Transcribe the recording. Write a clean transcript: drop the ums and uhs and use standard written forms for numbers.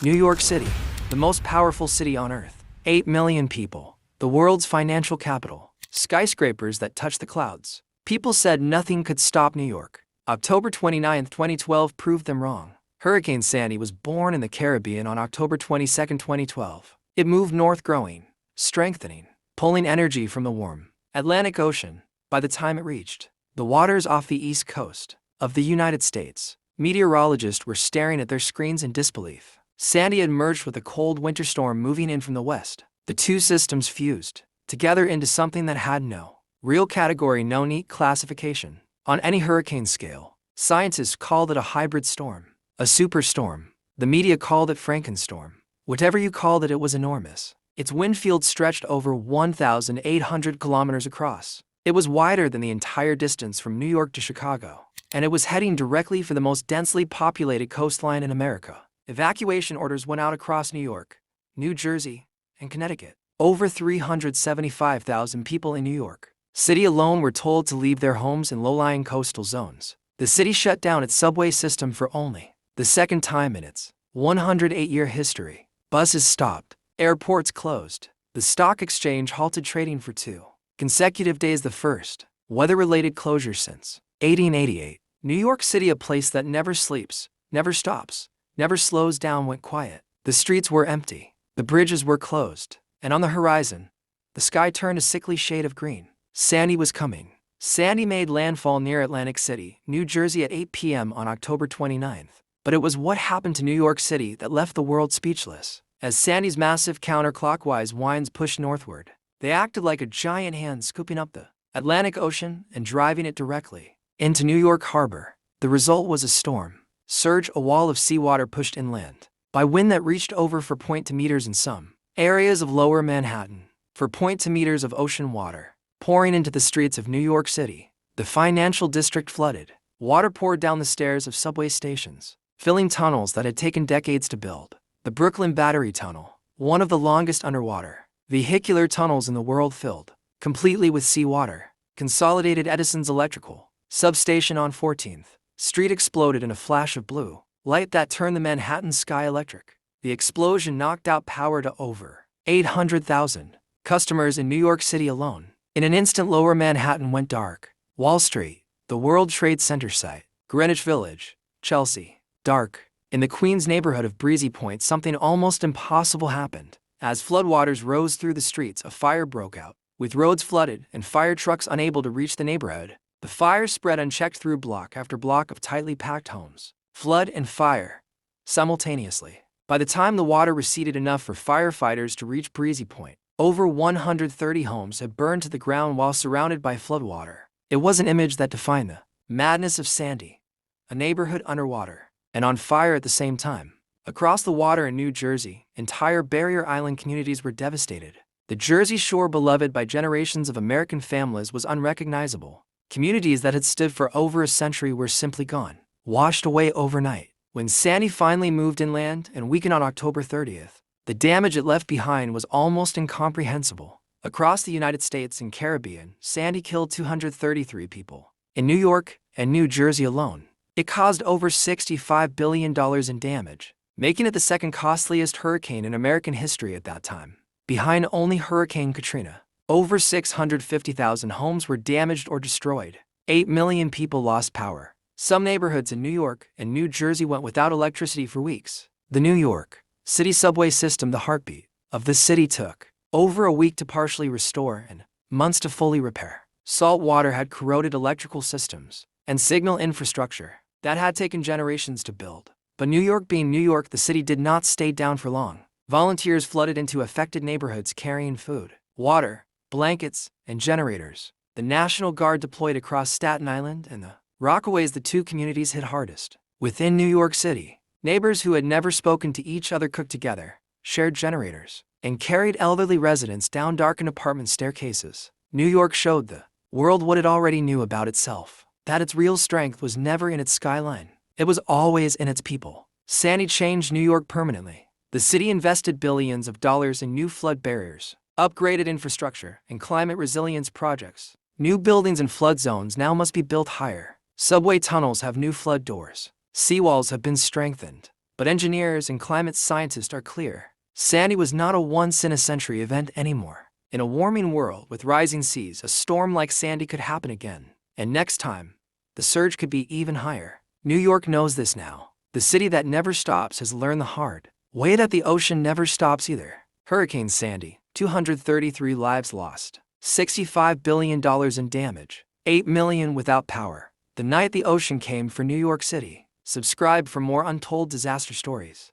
New York City, the most powerful city on Earth. 8 million people. The world's financial capital. Skyscrapers that touch the clouds. People said nothing could stop New York. October 29, 2012 proved them wrong. Hurricane Sandy was born in the Caribbean on October 22, 2012. It moved north, growing, strengthening, pulling energy from the warm Atlantic Ocean. By the time it reached the waters off the east coast of the United States, meteorologists were staring at their screens in disbelief. Sandy had merged with a cold winter storm moving in from the west. The two systems fused together into something that had no real category, no neat classification. On any hurricane scale, scientists called it a hybrid storm, a superstorm. The media called it Frankenstorm. Whatever you called it, it was enormous. Its wind field stretched over 1,800 kilometers across. It was wider than the entire distance from New York to Chicago, and it was heading directly for the most densely populated coastline in America. Evacuation orders went out across New York, New Jersey, and Connecticut. Over 375,000 people in New York City alone were told to leave their homes in low-lying coastal zones. The city shut down its subway system for only the second time in its 108-year history. Buses stopped, airports closed, the stock exchange halted trading for 2 consecutive days, the first weather-related closure since 1888. New York City, a place that never sleeps, never stops, never slows down, went quiet. The streets were empty, the bridges were closed, and on the horizon, the sky turned a sickly shade of green. Sandy was coming. Sandy made landfall near Atlantic City, New Jersey at 8 p.m. on October 29th. But it was what happened to New York City that left the world speechless. As Sandy's massive counterclockwise winds pushed northward, they acted like a giant hand scooping up the Atlantic Ocean and driving it directly into New York Harbor. The result was a storm surge, a wall of seawater pushed inland by wind that reached over 4 meters in some areas of lower Manhattan, 4 meters of ocean water pouring into the streets of New York City. The financial district flooded. Water poured down the stairs of subway stations, filling tunnels that had taken decades to build. The Brooklyn Battery Tunnel, one of the longest underwater vehicular tunnels in the world, filled completely with seawater. Consolidated Edison's electrical substation on 14th Street exploded in a flash of blue light that turned the Manhattan sky electric. The explosion knocked out power to over 800,000 customers in New York City alone. In an instant, lower Manhattan went dark. Wall Street, the World Trade Center site, Greenwich Village, Chelsea, dark. In the Queens neighborhood of Breezy Point, something almost impossible happened. As floodwaters rose through the streets, a fire broke out. With roads flooded and fire trucks unable to reach the neighborhood, the fire spread unchecked through block after block of tightly packed homes. Flood and fire simultaneously. By the time the water receded enough for firefighters to reach Breezy Point, over 130 homes had burned to the ground while surrounded by floodwater. It was an image that defined the madness of Sandy, a neighborhood underwater and on fire at the same time. Across the water in New Jersey, entire barrier island communities were devastated. The Jersey Shore, beloved by generations of American families, was unrecognizable. Communities that had stood for over a century were simply gone, washed away overnight. When Sandy finally moved inland and weakened on October 30th, the damage it left behind was almost incomprehensible. Across the United States and Caribbean, Sandy killed 233 people. In New York and New Jersey alone, it caused over $65 billion in damage, making it the second costliest hurricane in American history at that time, behind only Hurricane Katrina. Over 650,000 homes were damaged or destroyed. 8 million people lost power. Some neighborhoods in New York and New Jersey went without electricity for weeks. The New York City subway system, the heartbeat of the city, took over a week to partially restore and months to fully repair. Salt water had corroded electrical systems and signal infrastructure that had taken generations to build. But New York being New York, the city did not stay down for long. Volunteers flooded into affected neighborhoods carrying food, water, blankets, and generators. The National Guard deployed across Staten Island and the Rockaways, the two communities hit hardest. Within New York City, neighbors who had never spoken to each other cooked together, shared generators, and carried elderly residents down darkened apartment staircases. New York showed the world what it already knew about itself, that its real strength was never in its skyline. It was always in its people. Sandy changed New York permanently. The city invested billions of dollars in new flood barriers, upgraded infrastructure, and climate resilience projects. New buildings in flood zones now must be built higher. Subway tunnels have new flood doors. Seawalls have been strengthened. But engineers and climate scientists are clear. Sandy was not a once-in-a-century event anymore. In a warming world with rising seas, a storm like Sandy could happen again. And next time, the surge could be even higher. New York knows this now. The city that never stops has learned the hard way that the ocean never stops either. Hurricane Sandy, 233 lives lost, $65 billion in damage, 8 million without power. The night the ocean came for New York City. Subscribe for more untold disaster stories.